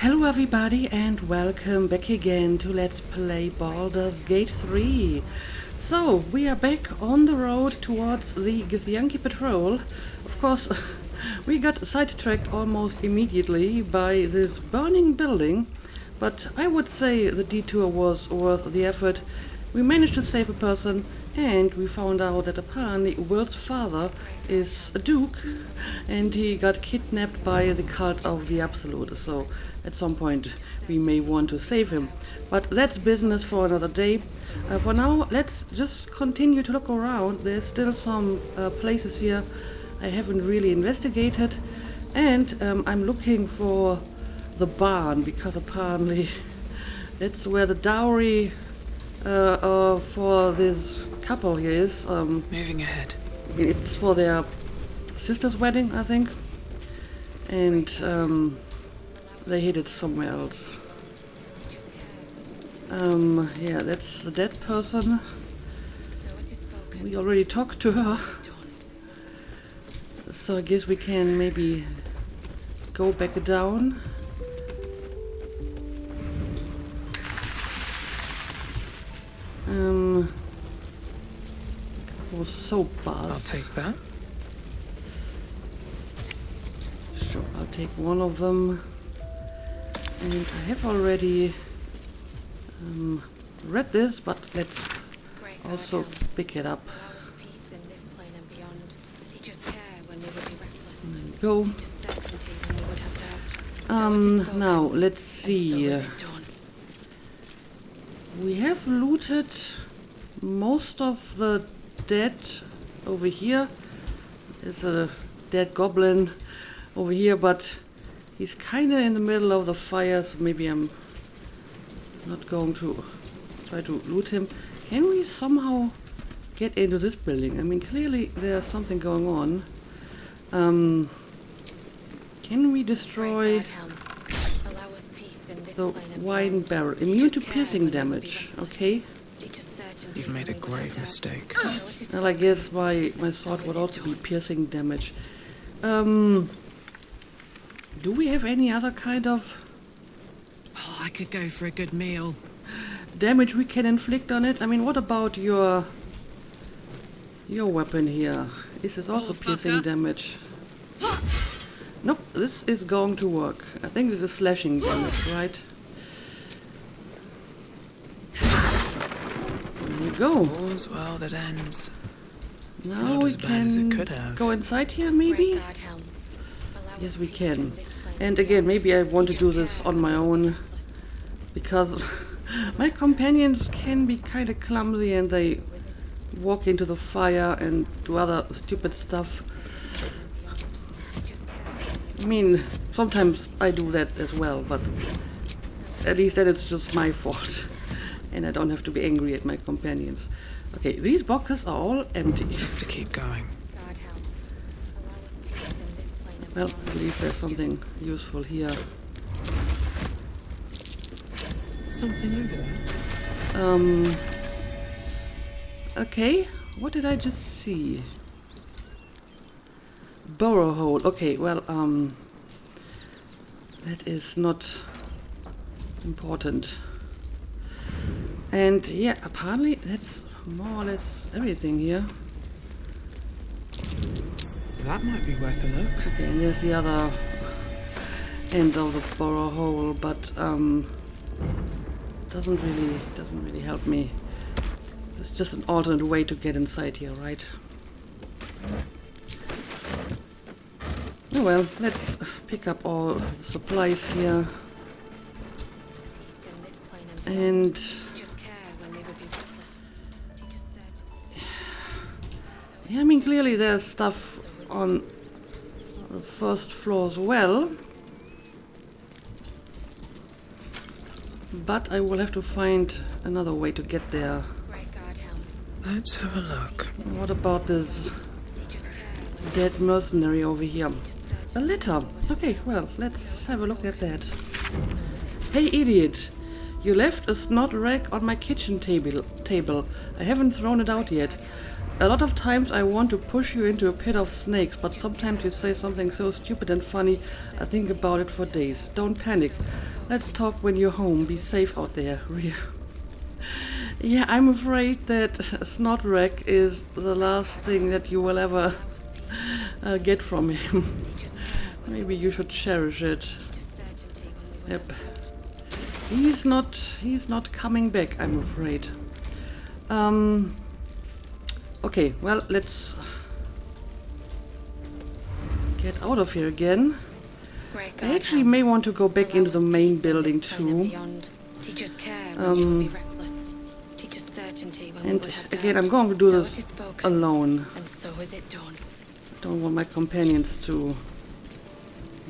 Hello everybody and welcome back again to Let's Play Baldur's Gate 3. So, we are back on the road towards the Githyanki Patrol. Of course, we got sidetracked almost immediately by this burning building, but I would say the detour was worth the effort. We managed to save a person, and we found out that apparently Will's father is a duke, and he got kidnapped by the cult of the Absolute, so at some point we may want to save him. But that's business for another day. For now, let's just continue to look around. There's still some places here I haven't really investigated, and I'm looking for the barn, because apparently that's where the dowry for this couple here is. Moving ahead. It's for their sister's wedding, I think. And they hid it somewhere else. Yeah, that's the dead person. We already talked to her. So I guess we can maybe go back down. Soap bars. I'll take that. Sure, I'll take one of them. And I have already read this, but let's also pick it up. There we go. Now, let's see. We have looted most of the dead over here. There's a dead goblin over here, but he's kinda in the middle of the fire, so maybe I'm not going to try to loot him. Can we somehow get into this building? I mean, clearly there's something going on. Can we destroy the wine barrel? Immune to piercing damage. Okay. You've made a grave mistake. Well, I guess my sword would also be piercing damage. Do we have any other kind of I could go for a good meal. damage we can inflict on it? I mean, what about your weapon here? Is this also piercing damage? Nope, this is going to work. I think this is slashing damage, right? There we go. All's well that ends. Now Not we as bad as it can could have. go inside here, maybe? Yes, we can. And again, maybe I want to do this on my own, because my companions can be kind of clumsy and they walk into the fire and do other stupid stuff. I mean, sometimes I do that as well, but at least then it's just my fault. And I don't have to be angry at my companions. Okay, these boxes are all empty. Have to keep going. Well, at least there's something useful here. Something over there. Okay, what did I just see? Burrow hole. Okay, well, that is not important. And yeah, apparently that's more or less everything here. That might be worth a look. Okay, and there's the other end of the burrow hole, but doesn't really help me. It's just an alternate way to get inside here, right? Oh well, let's pick up all the supplies here. And yeah, I mean, clearly there's stuff on the first floor as well. But I will have to find another way to get there. Let's have a look. What about this dead mercenary over here? A letter. Okay, well, let's have a look at that. Hey, idiot. You left a snot rag on my kitchen table. I haven't thrown it out yet. A lot of times I want to push you into a pit of snakes, but sometimes you say something so stupid and funny, I think about it for days. Don't panic. Let's talk when you're home. Be safe out there, Rhea. Yeah, I'm afraid that Snotrek is the last thing that you will ever get from him. Maybe you should cherish it. Yep. He's not coming back, I'm afraid. Okay, well, let's get out of here again. I actually may want to go back into the main building too. And again, I'm going to do this alone. I don't want my companions to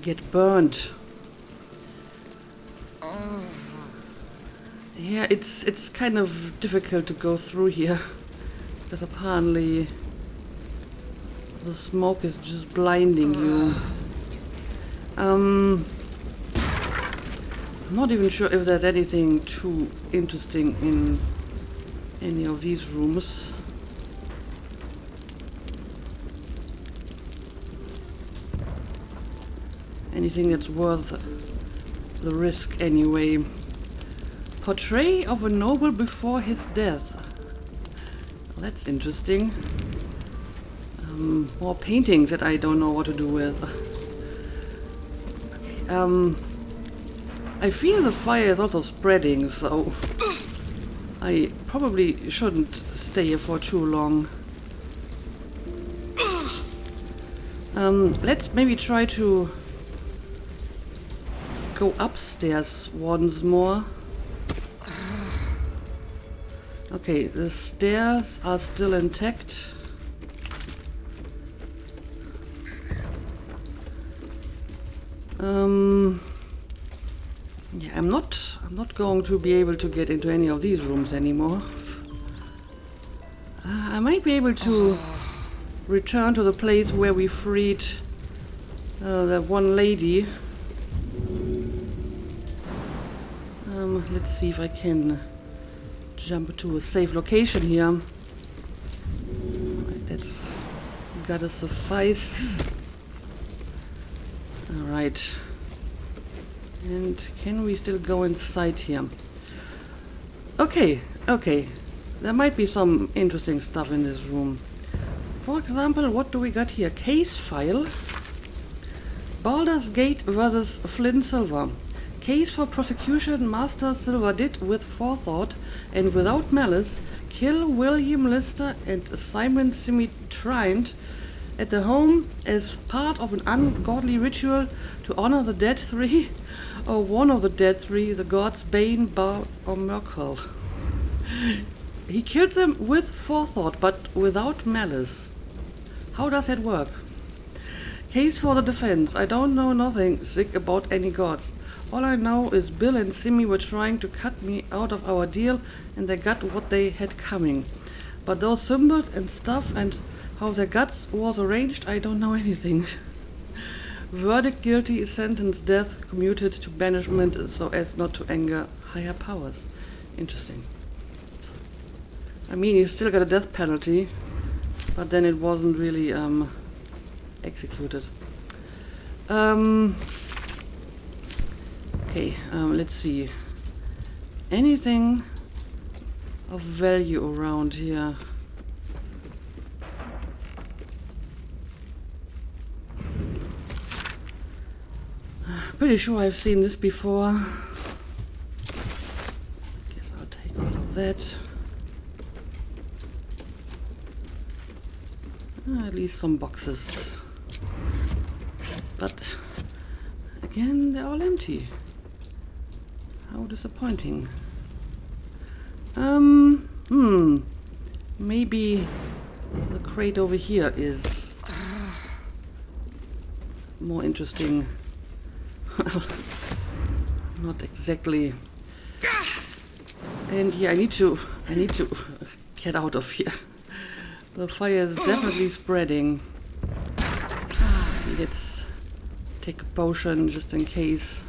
get burned. Yeah, it's kind of difficult to go through here. Because apparently the smoke is just blinding you. I'm not even sure if there's anything too interesting in any of these rooms. Anything that's worth the risk anyway. Portrait of a noble before his death. Well, that's interesting. More paintings that I don't know what to do with. Okay, I feel the fire is also spreading, so I probably shouldn't stay here for too long. Let's maybe try to go upstairs once more. Okay, the stairs are still intact. Yeah, I'm not going to be able to get into any of these rooms anymore. I might be able to return to the place where we freed that one lady. Let's see if I can jump to a safe location here. Alright, that's gotta suffice. Alright. And can we still go inside here? Okay. There might be some interesting stuff in this room. For example, what do we got here? Case file. Baldur's Gate versus Flynn Silver. Case for prosecution. Master Silver did, with forethought and without malice, kill William Lister and Simon Simi Trynt at the home as part of an ungodly ritual to honor the dead three, or one of the dead three, the gods Bane, Bar, or Merkel. He killed them with forethought, but without malice. How does that work? Case for the defense. I don't know nothing sick about any gods. All I know is Bill and Simi were trying to cut me out of our deal, and they got what they had coming. But those symbols and stuff and how their guts was arranged, I don't know anything. Verdict guilty, sentence death, commuted to banishment so as not to anger higher powers. Interesting. I mean, you still got a death penalty, but then it wasn't really executed. Okay, let's see. Anything of value around here? Pretty sure I've seen this before. Guess I'll take all of that. At least some boxes. But again, they're all empty. How disappointing. Maybe the crate over here is more interesting. Not exactly. And yeah, I need to get out of here. The fire is definitely spreading. Let's take a potion just in case.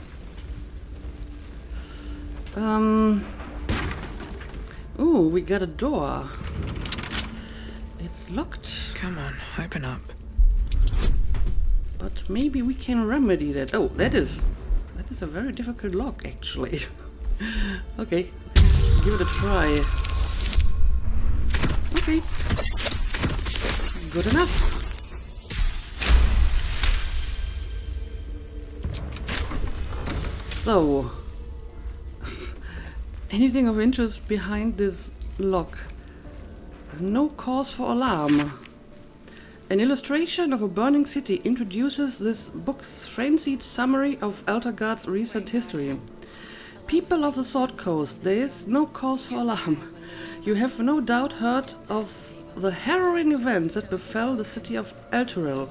Ooh, we got a door. It It's locked. Come on, open up. But maybe we can remedy that. Oh, that is a very difficult lock, actually. Okay, let's give it a try. Okay. Good enough. So, anything of interest behind this lock? No cause for alarm. An illustration of a burning city introduces this book's frenzied summary of Eltergard's recent history. People of the Sword Coast, there is no cause for alarm. You have no doubt heard of the harrowing events that befell the city of Elturel.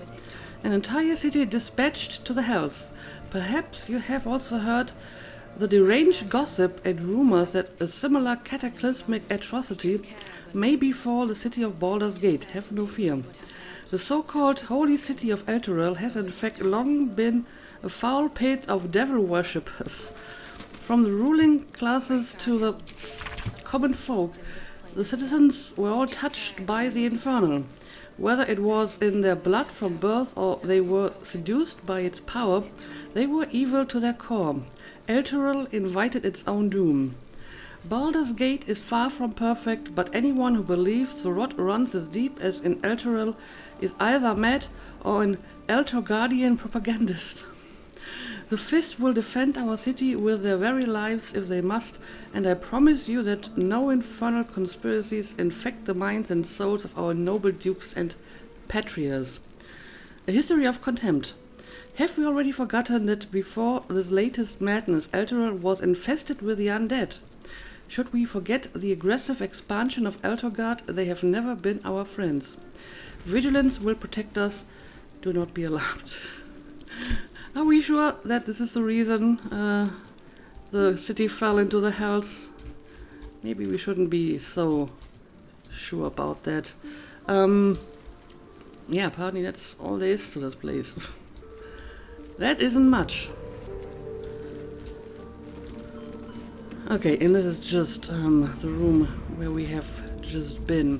An entire city dispatched to the hells. Perhaps you have also heard the deranged gossip and rumors that a similar cataclysmic atrocity may befall the city of Baldur's Gate. Have no fear. The so-called holy city of Elturel has in fact long been a foul pit of devil worshippers. From the ruling classes to the common folk, the citizens were all touched by the infernal. Whether it was in their blood from birth or they were seduced by its power, they were evil to their core. Elturel invited its own doom. Baldur's Gate is far from perfect, but anyone who believes the rot runs as deep as in Elturel is either mad or an Elturgardian propagandist. The Fist will defend our city with their very lives if they must, and I promise you that no infernal conspiracies infect the minds and souls of our noble dukes and patriarchs. A history of contempt. Have we already forgotten that before this latest madness, Elturel was infested with the undead? Should we forget the aggressive expansion of Elturgard? They have never been our friends. Vigilance will protect us. Do not be alarmed. Are we sure that this is the reason the city fell into the hells? Maybe we shouldn't be so sure about that. Yeah, apparently that's all there is to this place. That isn't much. Okay, and this is just the room where we have just been.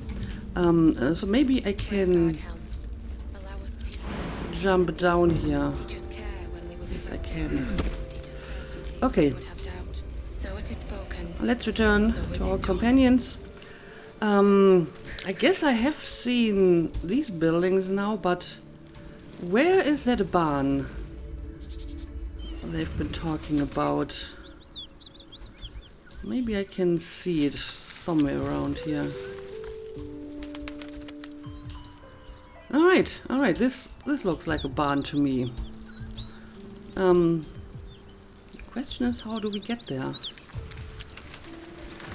So maybe I can jump down here. Yes, I can. Okay. Let's return to our companions. I guess I have seen these buildings now, but where is that barn they've been talking about? Maybe I can see it somewhere around here. Alright, this looks like a barn to me. The question is, how do we get there?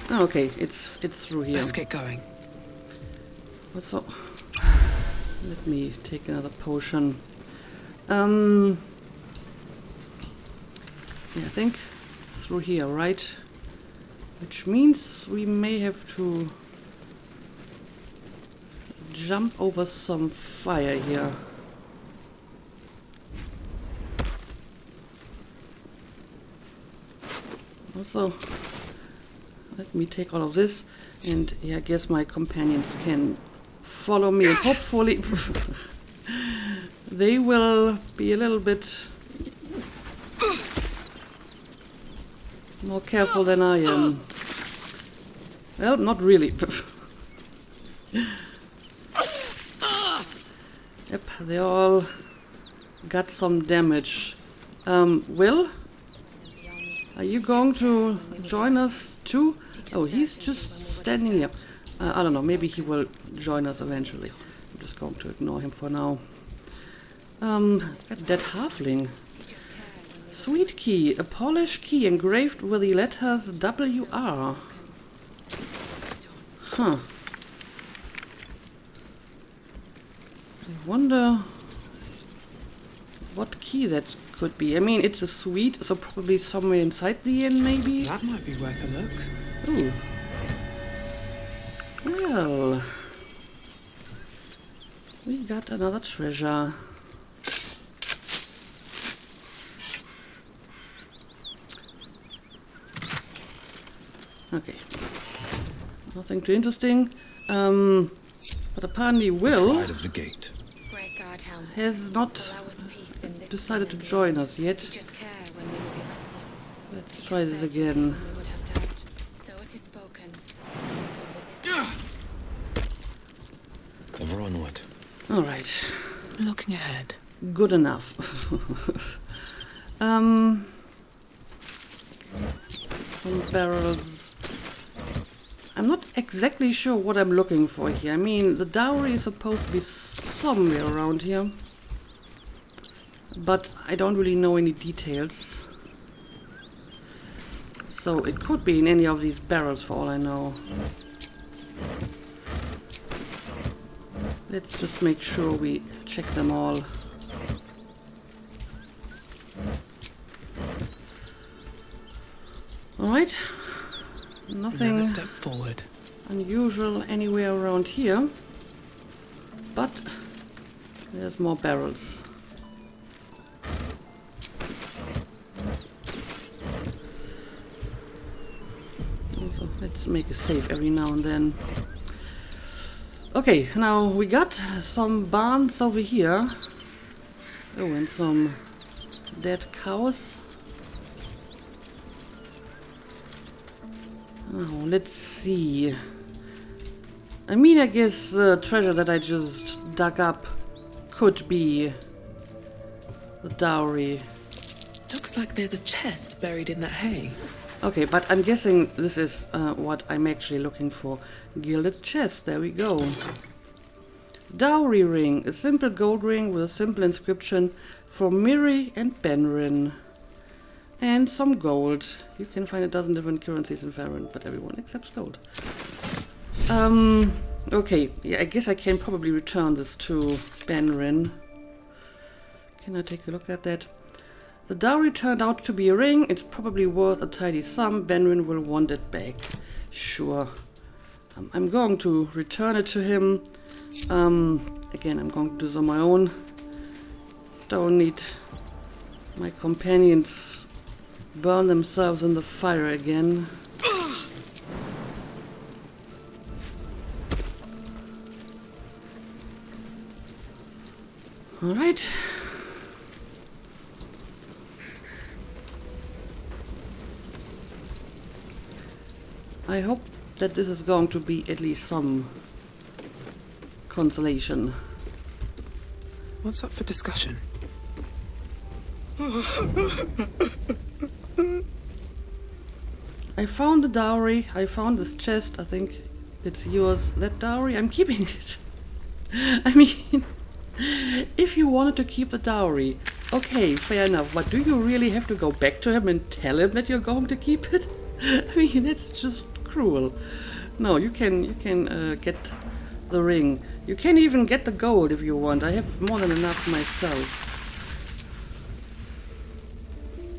Oh, okay, it's through here. Let's get going. So, let me take another potion. Yeah, I think through here, right? Which means we may have to jump over some fire here. Also, let me take all of this, and yeah, I guess my companions can follow me, and hopefully they will be a little bit more careful than I am. Well, not really. Yep, they all got some damage. Will? Are you going to join us too? Oh, he's just standing here. I don't know, maybe he will join us eventually. I'm just going to ignore him for now. That halfling. Sweet key, a polished key engraved with the letters WR. Huh. I wonder what key that could be. I mean, it's a suite, so probably somewhere inside the inn, maybe? That might be worth a look. Ooh. Well, we got another treasure. Okay. Nothing too interesting. But apparently Will Pride of the gate. Great God, Helm. has not Allow us peace in this decided to land. join us We yet. just care when we would be reckless. Let's We try just this certainty again. when we would have doubt. So it is spoken. So is it. Ever onward. Alright. Looking ahead. Good enough. Some barrels. I'm not exactly sure what I'm looking for here. I mean, the dowry is supposed to be somewhere around here. But I don't really know any details. So it could be in any of these barrels for all I know. Let's just make sure we check them all. Alright. Nothing Another step forward. unusual anywhere around here. But there's more barrels. Also, let's make a save every now and then. Okay, now we got some barns over here. Oh, and some dead cows. Oh, let's see. I mean, I guess the treasure that I just dug up could be the dowry. Looks like there's a chest buried in that hay. Okay, but I'm guessing this is what I'm actually looking for. Gilded chest, there we go. Dowry ring, a simple gold ring with a simple inscription for Miri and Benrin. And some gold. You can find a dozen different currencies in Faerun, but everyone accepts gold. Okay, yeah, I guess I can probably return this to Benrin. Can I take a look at that? The dowry turned out to be a ring. It's probably worth a tidy sum. Benrin will want it back. Sure. I'm going to return it to him. Again, I'm going to do this on my own. Don't need my companions burn themselves in the fire again. All right. I hope that this is going to be at least some consolation. What's up for discussion? I found the dowry. I found this chest. I think it's yours. That dowry, I'm keeping it. I mean, if you wanted to keep the dowry, okay, fair enough. But do you really have to go back to him and tell him that you're going to keep it? I mean, that's just cruel. No, you can get the ring. You can even get the gold if you want. I have more than enough myself.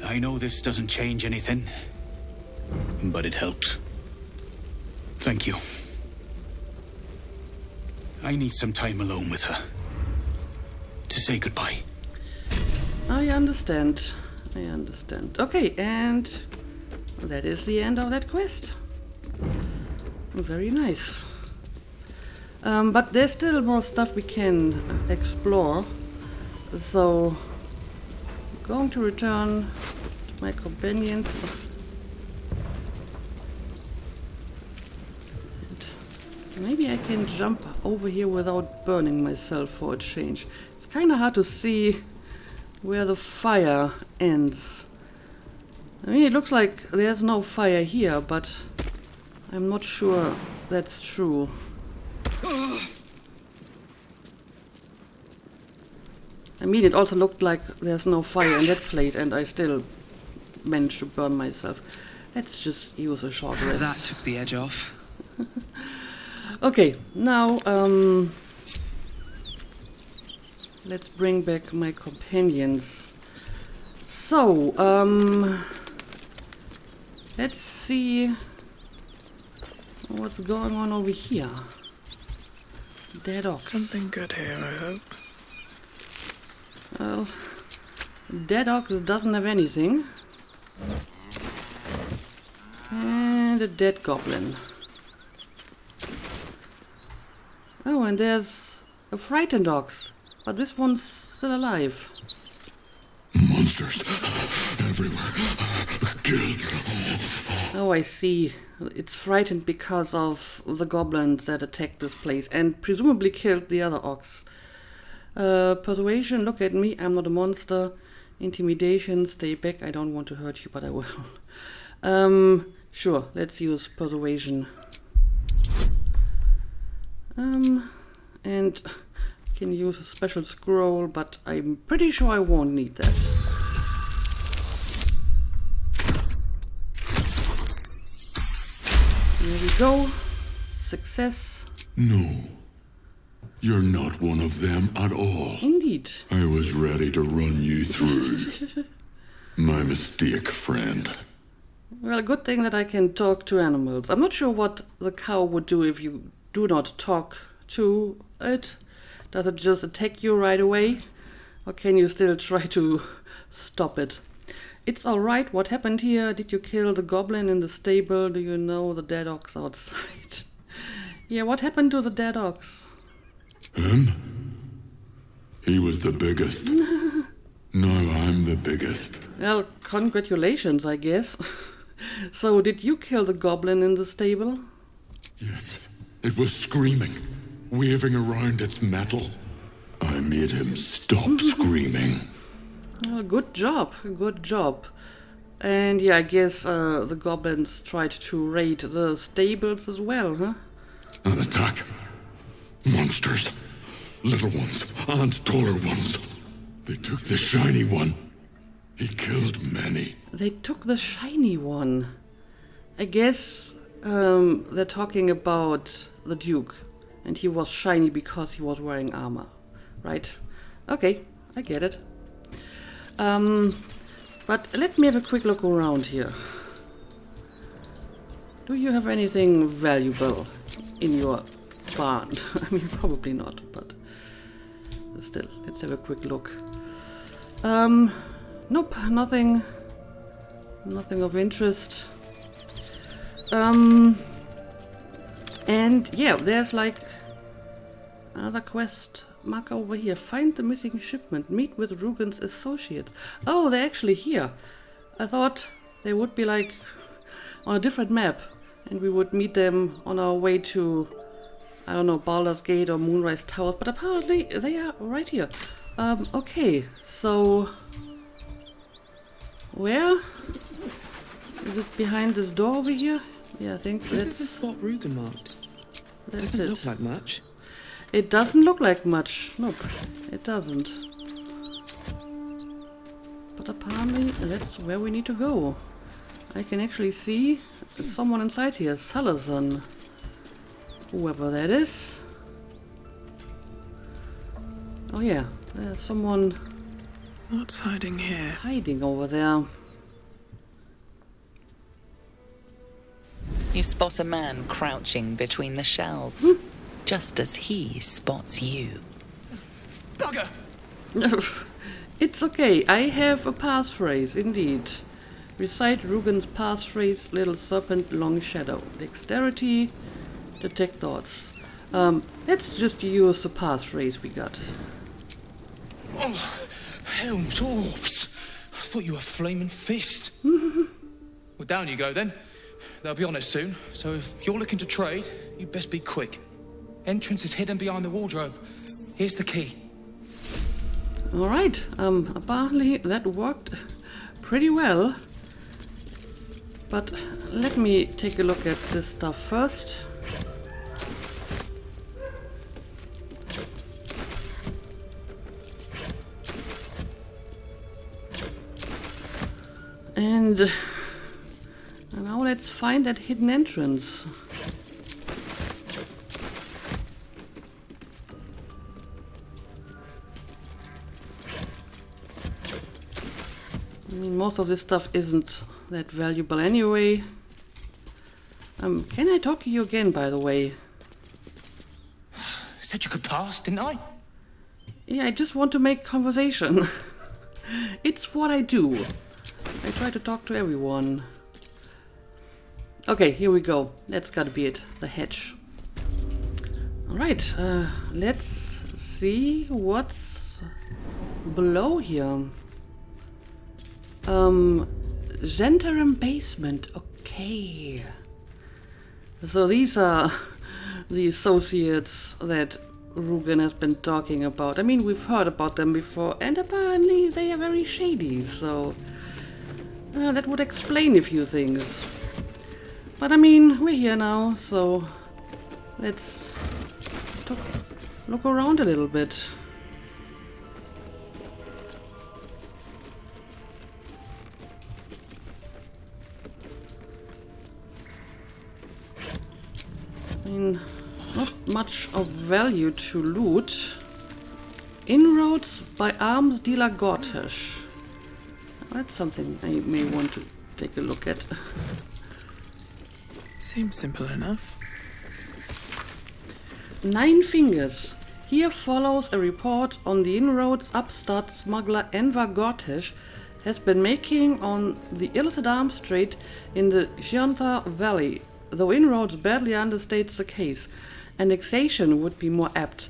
I know this doesn't change anything, but it helps. Thank you. I need some time alone with her. To say goodbye. I understand. I understand. Okay, and that is the end of that quest. Very nice. But there's still more stuff we can explore. So, I'm going to return to my companions. And maybe I can jump over here without burning myself for a change. It's kind of hard to see where the fire ends. I mean, it looks like there's no fire here, but I'm not sure that's true. I mean, it also looked like there's no fire in that place, and I still managed to burn myself. Let's just use a short rest. That took the edge off. Okay, now let's bring back my companions. So, let's see what's going on over here. Dead ox. Something good here, I hope. Well, dead ox doesn't have anything. And a dead goblin. Oh, and there's a frightened ox, but this one's still alive. Monsters everywhere. Kill. Oh, I see. It's frightened because of the goblins that attacked this place and presumably killed the other ox. Persuasion, look at me, I'm not a monster. Intimidation, stay back, I don't want to hurt you, but I will. Sure, let's use persuasion. And can use a special scroll, but I'm pretty sure I won't need that. There we go. Success. No. You're not one of them at all. Indeed. I was ready to run you through. My mistake, friend. Well, good thing that I can talk to animals. I'm not sure what the cow would do if you do not talk to it. Does it just attack you right away? Or can you still try to stop it? It's alright, what happened here? Did you kill the goblin in the stable? Do you know the dead ox outside? Yeah, what happened to the dead ox? Him? He was the biggest. Now I'm the biggest. Well, congratulations, I guess. So, did you kill the goblin in the stable? Yes. It was screaming, waving around its metal. I made him stop screaming. Well, good job, good job. And yeah, I guess the goblins tried to raid the stables as well, huh? An attack. Monsters. Little ones and taller ones. They took the shiny one. He killed many. They took the shiny one. I guess they're talking about the Duke. And he was shiny because he was wearing armor. Right? Okay, I get it. But let me have a quick look around here. Do you have anything valuable in your barn? I mean, probably not, but still, let's have a quick look. Nope, nothing of interest. And yeah, there's like another quest mark over here. Find the missing shipment. Meet with Rugen's associates. Oh, they're actually here. I thought they would be like on a different map and we would meet them on our way to, I don't know, Baldur's Gate or Moonrise Towers, but apparently they are right here. Okay, so where? Is it behind this door over here? Yeah, I think This is that's the spot Rugen marked. that's Doesn't it. look like much. It doesn't look like much. Nope, it doesn't. But apparently that's where we need to go. I can actually see someone inside here. Salazan. Whoever that is. Oh yeah, there's someone What's hiding here? hiding over there. You spot a man crouching between the shelves, just as he spots you. Bugger! It's okay, I have a passphrase, indeed. Recite Rugen's passphrase, Little Serpent, Long Shadow. Dexterity, detect thoughts. Let's just use the passphrase we got. Oh, hell, dwarfs. I thought you were Flaming Fist. Well, down you go then. They'll be on us soon, so if you're looking to trade, you best be quick. Entrance is hidden behind the wardrobe. Here's the key. Alright, apparently that worked pretty well. But let me take a look at this stuff first. And now let's find that hidden entrance. I mean, most of this stuff isn't that valuable anyway. Can I talk to you again, by the way? Said you could pass, didn't I? Yeah, I just want to make conversation. It's what I do. I try to talk to everyone. Okay, here we go. That's gotta be it. The hatch. Alright, let's see what's below here. Zhentarim basement, okay. So these are the associates that Rugen has been talking about. I mean, we've heard about them before, and apparently they are very shady, so that would explain a few things. But I mean, we're here now, so let's look around a little bit. I mean, not much of value to loot. Inroads by arms dealer Gortash. That's something I may want to take a look at. Seems simple enough. 9 fingers. Here follows a report on the inroads upstart smuggler Enver Gortash has been making on the illicit arms trade in the Zhentarim Valley. Though inroads badly understates the case, annexation would be more apt.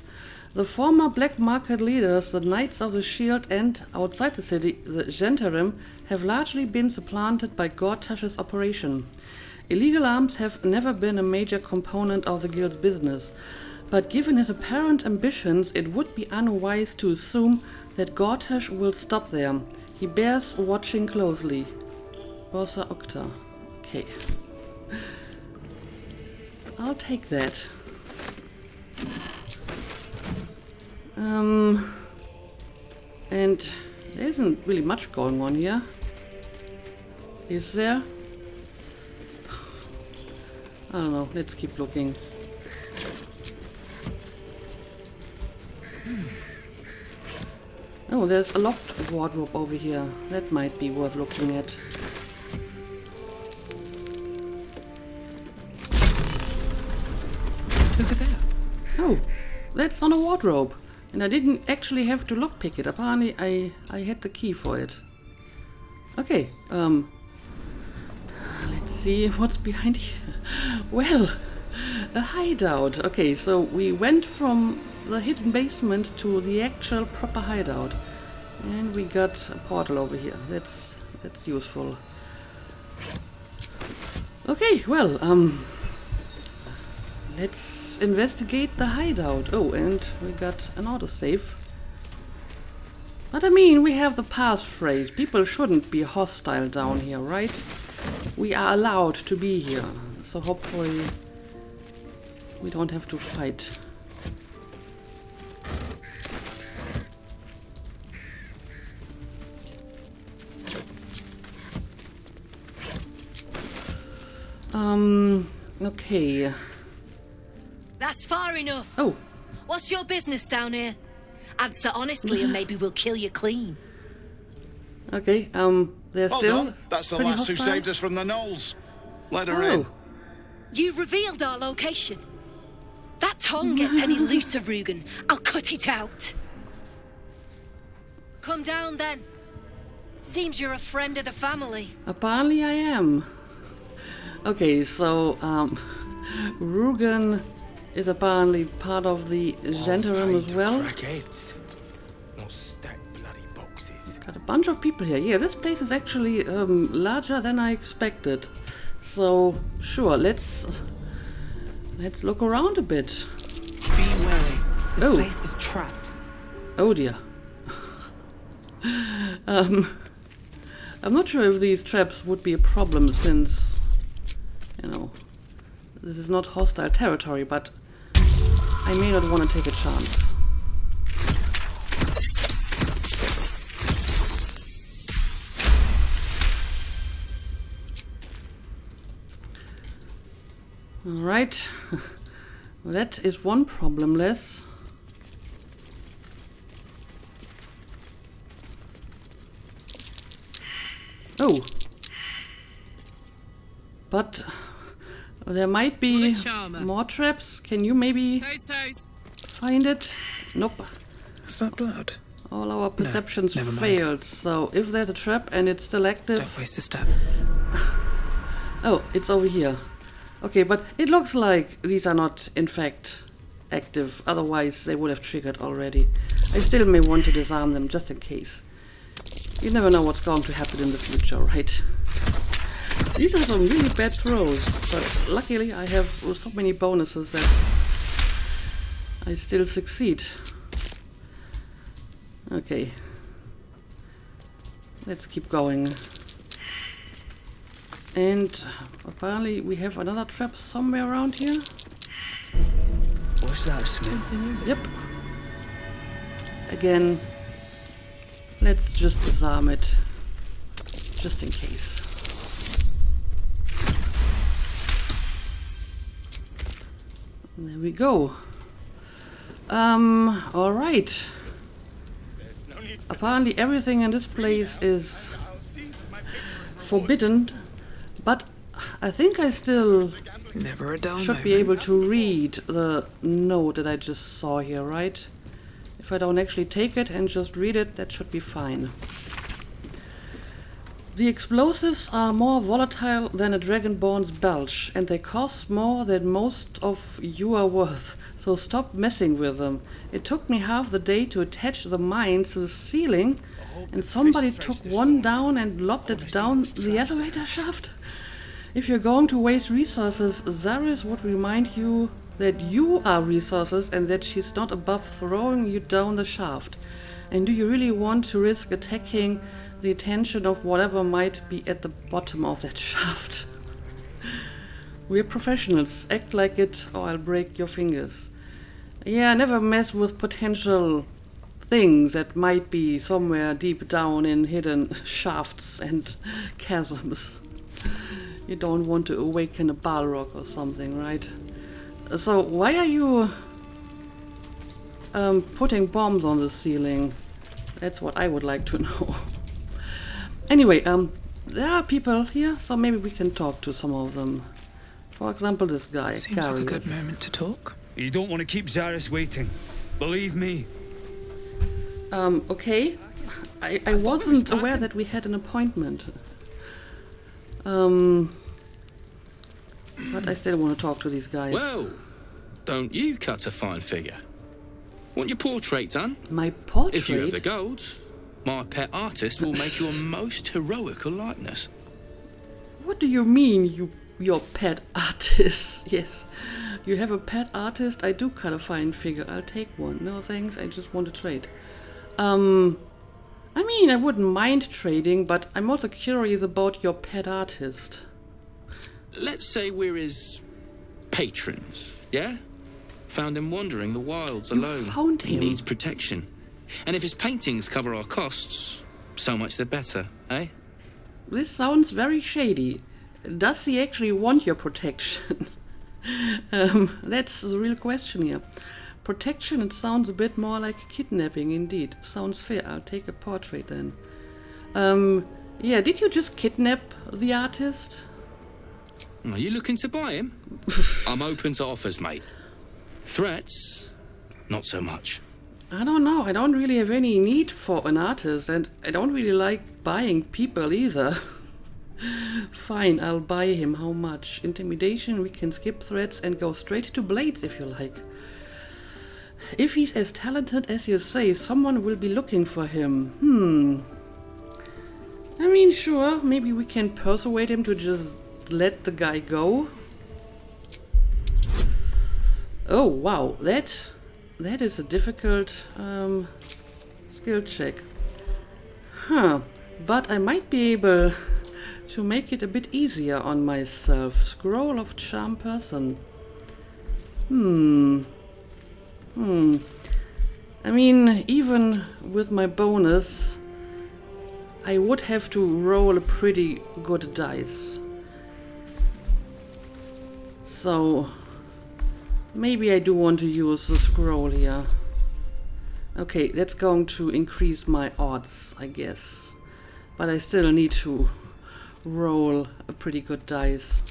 The former black market leaders, the Knights of the Shield and, outside the city, the Zhentarim, have largely been supplanted by Gortash's operation. Illegal arms have never been a major component of the guild's business, but given his apparent ambitions, it would be unwise to assume that Gortash will stop there. He bears watching closely. Borsa Okta. Okay. I'll take that. And there isn't really much going on here. Is there? I don't know. Let's keep looking. Oh, there's a locked wardrobe over here. That might be worth looking at. Look at that. Oh, that's not a wardrobe. And I didn't actually have to lockpick it. Apparently I had the key for it. Okay, let's see what's behind here. Well, a hideout. Okay, so we went from the hidden basement to the actual proper hideout. And we got a portal over here. That's useful. Okay, well, let's investigate the hideout. Oh, and we got an autosave. But I mean, we have the passphrase. People shouldn't be hostile down here, right? We are allowed to be here. So hopefully we don't have to fight. Okay. That's far enough. Oh, What's your business down here? Answer honestly and maybe we'll kill you clean. okay. They're Hold still on, that's the pretty lass who hostile? saved us from the gnolls. Let her Oh, in. You revealed our location. That tongue gets any looser, Rugen. I'll cut it out. Come down then. Seems you're a friend of the family. apparently I am. Okay, so Rugen is apparently part of the Zhentarim as well. Got a bunch of people here. Yeah, this place is actually larger than I expected. So sure, let's look around a bit. Be wary. This Oh. place is trapped. Oh dear. I'm not sure if these traps would be a problem since, you know, this is not hostile territory, but I may not want to take a chance. Alright, that is one problem less. Oh, but there might be more traps. Can you maybe find it? Nope. Is that blood? All our perceptions never mind. failed. So if there's a trap and it's still active... Don't waste a step. Oh, it's over here. Okay, but it looks like these are not, in fact, active, otherwise they would have triggered already. I still may want to disarm them just in case. You never know what's going to happen in the future, right? These are some really bad throws, but luckily I have so many bonuses that I still succeed. Okay. Let's keep going. And apparently we have another trap somewhere around here. What's that smell? Yep. Again, let's just disarm it, just in case. There we go. Alright. Apparently everything in this place is forbidden, but I think I still Never a dull should be able to read the note that I just saw here, right? If I don't actually take it and just read it, that should be fine. The explosives are more volatile than a dragonborn's belch, and they cost more than most of you are worth, so stop messing with them. It took me half the day to attach the mines to the ceiling, and somebody took one down and lobbed it down the elevator shaft. If you're going to waste resources, Zaris would remind you that you are resources and that she's not above throwing you down the shaft. And do you really want to risk attacking the attention of whatever might be at the bottom of that shaft? We're professionals. Act like it or I'll break your fingers. Yeah, never mess with potential things that might be somewhere deep down in hidden shafts and chasms. You don't want to awaken a Balrog or something, right? So why are you putting bombs on the ceiling? That's what I would like to know. Anyway, there are people here, so maybe we can talk to some of them. For example, this guy, Seems like a Garius. good moment to talk. You don't want to keep Zaris waiting. Believe me. Okay. I wasn't aware that we had an appointment. But I still want to talk to these guys. Well, don't you cut a fine figure? Want your portrait done? My portrait? If you have the gold, my pet artist will make you a most heroical likeness. What do you mean, your pet artist? Yes, you have a pet artist? I do cut a fine figure. I'll take one. No thanks, I just want to trade. I mean, I wouldn't mind trading, but I'm also curious about your pet artist. Let's say we're his patrons, yeah? Found him wandering the wilds alone. Found him? He needs protection. And if his paintings cover our costs, so much the better, eh? This sounds very shady. Does he actually want your protection? That's the real question here. Protection, it sounds a bit more like kidnapping indeed. Sounds fair. I'll take a portrait then. Yeah, did you just kidnap the artist? Are you looking to buy him? I'm open to offers, mate. Threats? Not so much. I don't know. I don't really have any need for an artist, and I don't really like buying people either. Fine, I'll buy him. How much? Intimidation, we can skip threats and go straight to blades if you like. If he's as talented as you say, someone will be looking for him. I mean, sure, maybe we can persuade him to just let the guy go. Oh, wow, that is a difficult skill check. But I might be able to make it a bit easier on myself. Scroll of Charm Person. I mean, even with my bonus, I would have to roll a pretty good dice. So, maybe I do want to use the scroll here. Okay, that's going to increase my odds, I guess. But I still need to roll a pretty good dice.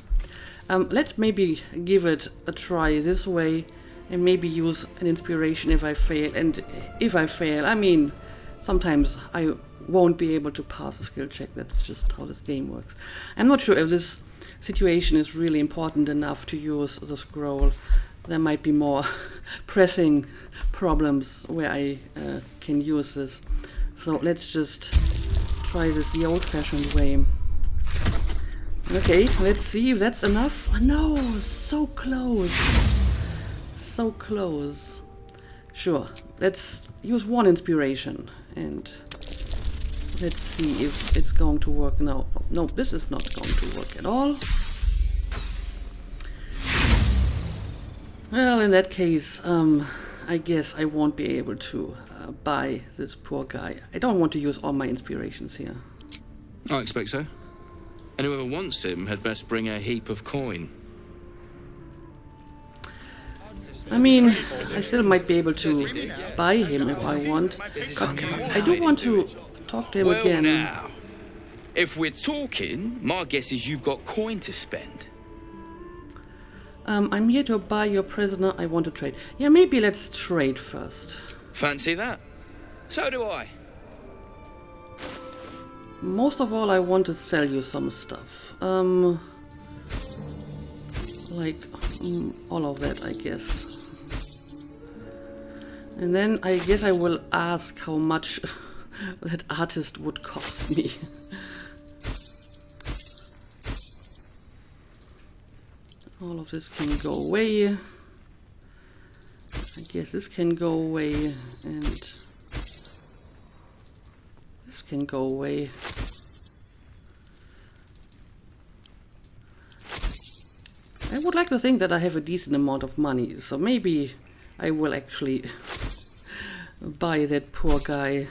Let's maybe give it a try this way and maybe use an inspiration if I fail. And if I fail, I mean, sometimes I won't be able to pass a skill check. That's just how this game works. I'm not sure if this situation is really important enough to use the scroll. There might be more pressing problems where I can use this. So let's just try this the old-fashioned way. Okay, let's see if that's enough. Oh, no, so close. So close. Sure, let's use one inspiration and let's see if it's going to work now. No, this is not going to work at all. Well, in that case, I guess I won't be able to buy this poor guy. I don't want to use all my inspirations here. I expect so. And whoever wants him had best bring a heap of coin. I mean, I still might be able to buy him if I want, but I do want to talk to him again. Now, if we're talking, my guess is you've got coin to spend. I'm here to buy your prisoner. I want to trade. Yeah, maybe let's trade first. Fancy that? So do I. Most of all, I want to sell you some stuff. Like all of that, I guess. And then I guess I will ask how much that artist would cost me. All of this can go away. I guess this can go away, and this can go away. I would like to think that I have a decent amount of money, so maybe I will actually buy that poor guy.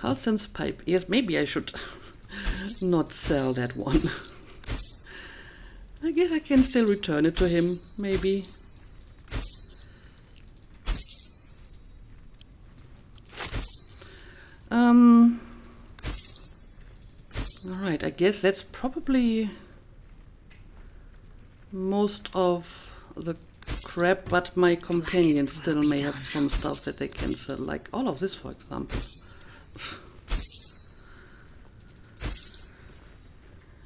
Halson's pipe. Yes, maybe I should not sell that one. I guess I can still return it to him, maybe. Alright, I guess that's probably most of the crap, but my companions still may have some stuff that they can sell, like all of this, for example.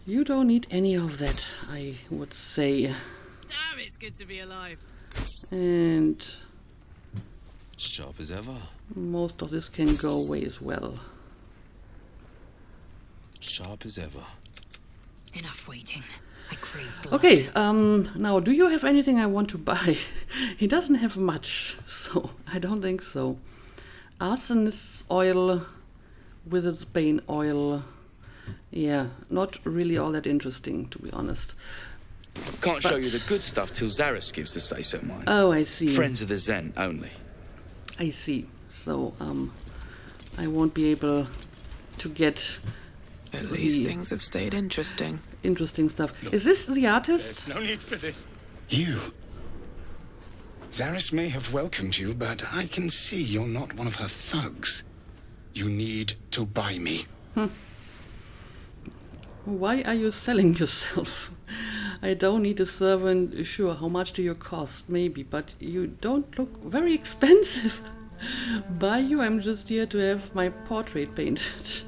You don't need any of that, I would say. Damn, it's good to be alive. And sharp as ever. Most of this can go away as well. Sharp as ever. Enough waiting. I crave blood. Okay, now do you have anything I want to buy? He doesn't have much, so I don't think so. Arsonist oil, Wizard's Bane oil. Yeah, not really all that interesting, to be honest. Can't show you the good stuff till Zarus gives the say-so, mind. Oh, I see. Friends of the Zen only. I see. So, I won't be able to get... At least things have stayed interesting. Interesting stuff. Look, is this the artist? There's no need for this. You. Zarus may have welcomed you, but I can see you're not one of her thugs. You need to buy me. Why are you selling yourself? I don't need a servant. Sure, how much do you cost? Maybe, but you don't look very expensive. Buy you, I'm just here to have my portrait painted.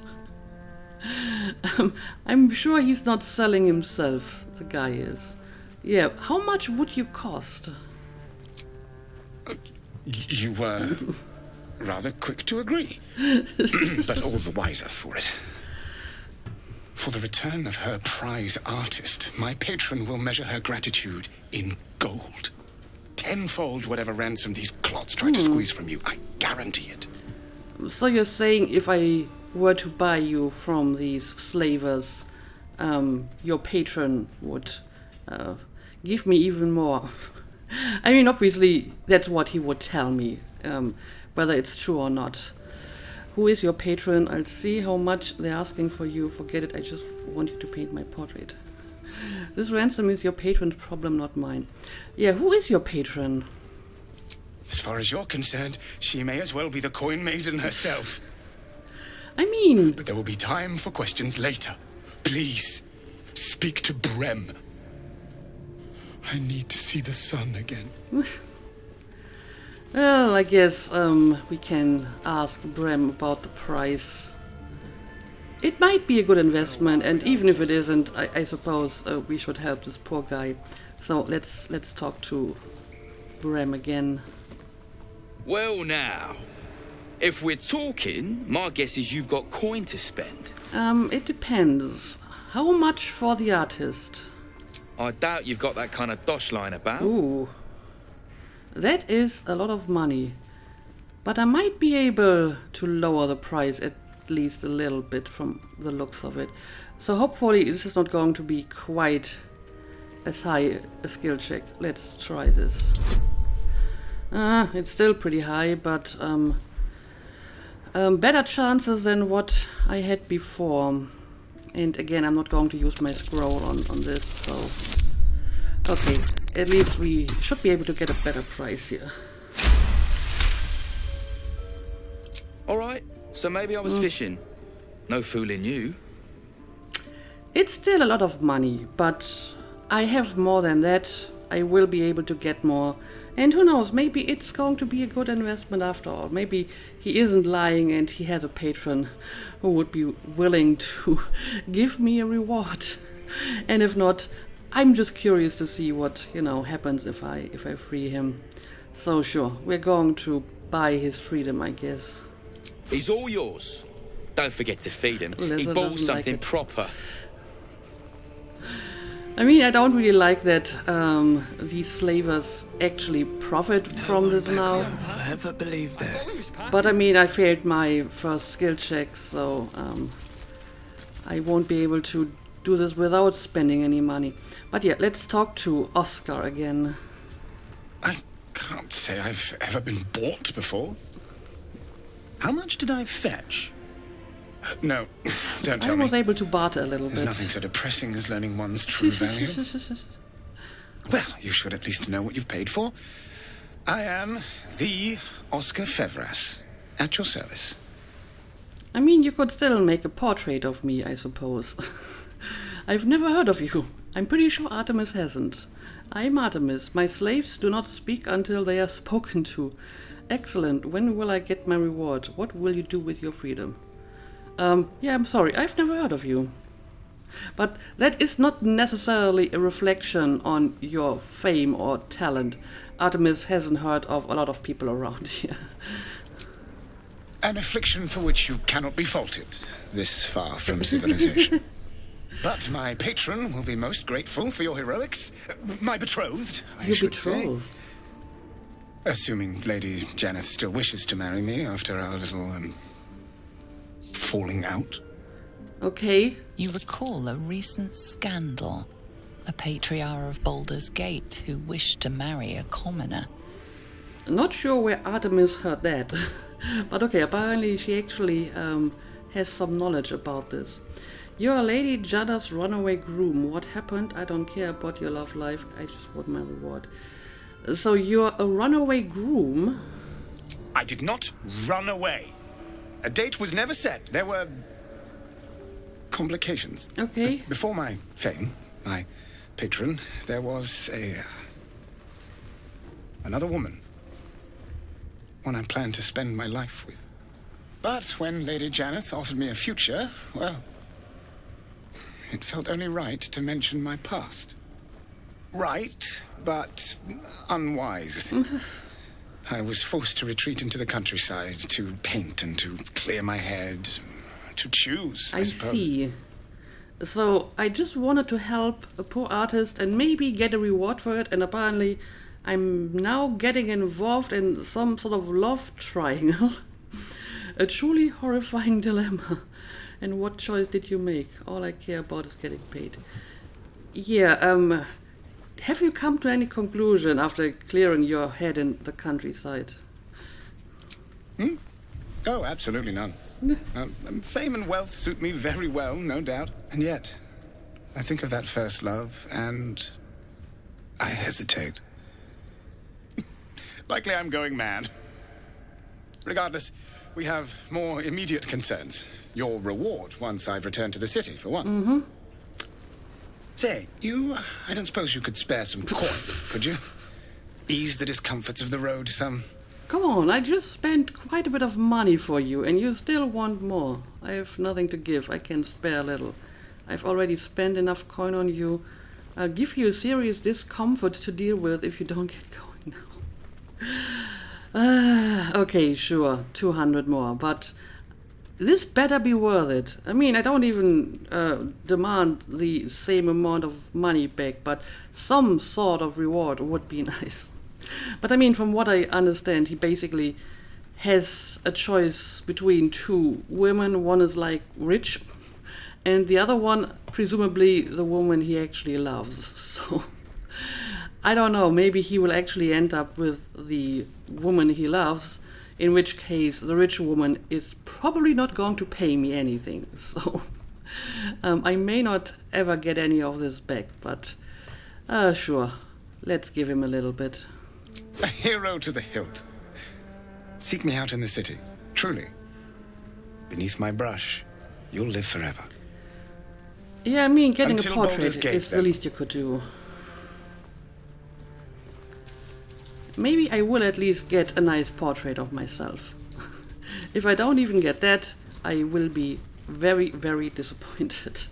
I'm sure he's not selling himself, the guy is. Yeah, how much would you cost? You were rather quick to agree, but all the wiser for it. For the return of her prize artist, my patron will measure her gratitude in gold. Tenfold whatever ransom these clods tried to squeeze from you, I guarantee it. So you're saying if I were to buy you from these slavers, your patron would give me even more. I mean, obviously, that's what he would tell me, whether it's true or not. Who is your patron? I'll see how much they're asking for you. Forget it, I just want you to paint my portrait. This ransom is your patron's problem, not mine. Yeah, who is your patron? As far as you're concerned, she may as well be the coin maiden herself. I mean... But there will be time for questions later. Please, speak to Brem. I need to see the sun again. Well, I guess we can ask Brem about the price. it might be a good investment, and even if it isn't, I suppose we should help this poor guy. So let's talk to Bram again. Well now, if we're talking, my guess is you've got coin to spend. It depends. How much for the artist? I doubt you've got that kind of dosh lying about. Ooh. That is a lot of money. But I might be able to lower the price at least a little bit from the looks of it. So hopefully this is not going to be quite as high a skill check. Let's try this. It's still pretty high, but better chances than what I had before. And again, I'm not going to use my scroll on this, so... Okay, at least we should be able to get a better price here. Alright, so maybe I was fishing. No fooling you. It's still a lot of money, but I have more than that. I will be able to get more. And who knows, maybe it's going to be a good investment after all. Maybe he isn't lying and he has a patron who would be willing to give me a reward. And if not, I'm just curious to see what, happens if I free him. So sure, we're going to buy his freedom, I guess. He's all yours. Don't forget to feed him. Lizard He bought doesn't something like it. proper. I mean, I don't really like that these slavers actually profit from this now. I'll ever believe this. But I mean, I failed my first skill check, so I won't be able to do this without spending any money. But yeah, let's talk to Oscar again. I can't say I've ever been bought before. How much did I fetch? No, don't tell me. I was able to barter a little There's bit. nothing so depressing as learning one's true value. Well, you should at least know what you've paid for. I am the Oscar Fevras, at your service. I mean, you could still make a portrait of me, I suppose. I've never heard of you. I'm pretty sure Artemis hasn't. I'm Artemis. My slaves do not speak until they are spoken to. Excellent. When will I get my reward? What will you do with your freedom? Yeah, I'm sorry. I've never heard of you. But that is not necessarily a reflection on your fame or talent. Artemis hasn't heard of a lot of people around here. An affliction for which you cannot be faulted, this far from civilization. But my patron will be most grateful for your heroics. My betrothed, I should say. Assuming Lady Janeth still wishes to marry me after our little, falling out. Okay. You recall a recent scandal. A patriarch of Baldur's Gate who wished to marry a commoner. Not sure where Artemis heard that. But okay, apparently she actually has some knowledge about this. You're Lady Jada's runaway groom. What happened? I don't care about your love life. I just want my reward. So you're a runaway groom? I did not run away. A date was never set. There were complications. Okay. Before my fame, my patron, there was another woman. One I planned to spend my life with. But when Lady Janeth offered me a future, well, it felt only right to mention my past. Right, but unwise. I was forced to retreat into the countryside to paint and to clear my head, to choose, I suppose. See. So I just wanted to help a poor artist and maybe get a reward for it, and apparently I'm now getting involved in some sort of love triangle. A truly horrifying dilemma. And what choice did you make? All I care about is getting paid. Yeah, have you come to any conclusion after clearing your head in the countryside? Oh, absolutely none. Fame and wealth suit me very well, no doubt. And yet, I think of that first love, and I hesitate. Likely I'm going mad. Regardless, we have more immediate concerns. Your reward once I've returned to the city, for one. Mm-hmm. Say, I don't suppose you could spare some coin, could you? Ease the discomforts of the road some Come on, I just spent quite a bit of money for you and you still want more. I have nothing to give, I can spare a little. I've already spent enough coin on you. I'll give you a serious discomfort to deal with if you don't get going now. Okay, sure, 200 more, but this better be worth it. I mean, I don't even demand the same amount of money back, but some sort of reward would be nice. But I mean, from what I understand, he basically has a choice between two women. One is like rich, and the other one, presumably the woman he actually loves. So, I don't know, maybe he will actually end up with the woman he loves, in which case the rich woman is probably not going to pay me anything. So, I may not ever get any of this back, but sure, let's give him a little bit. A hero to the hilt. Seek me out in the city, truly. Beneath my brush, you'll live forever. Yeah, I mean, getting Until a portrait Baldur's Gate, is the then. least you could do. Maybe I will at least get a nice portrait of myself. If I don't even get that, I will be very, very disappointed.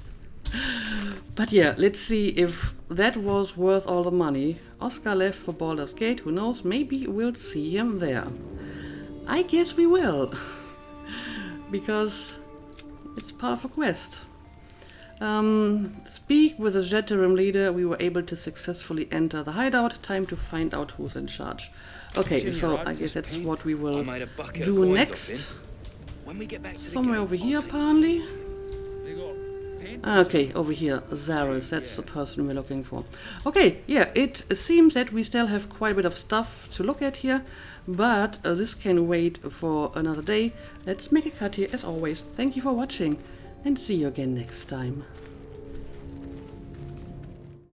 But yeah, let's see if that was worth all the money. Oscar left for Baldur's Gate, who knows, maybe we'll see him there. I guess we will. Because it's part of a quest. Speak with the Zhentarim leader. We were able to successfully enter the hideout. Time to find out who's in charge. Okay, so I guess that's what we will do next. Somewhere over here, apparently. Okay, over here, Zaris, that's the person we're looking for. Okay, yeah, it seems that we still have quite a bit of stuff to look at here, but this can wait for another day. Let's make a cut here, as always. Thank you for watching, and see you again next time.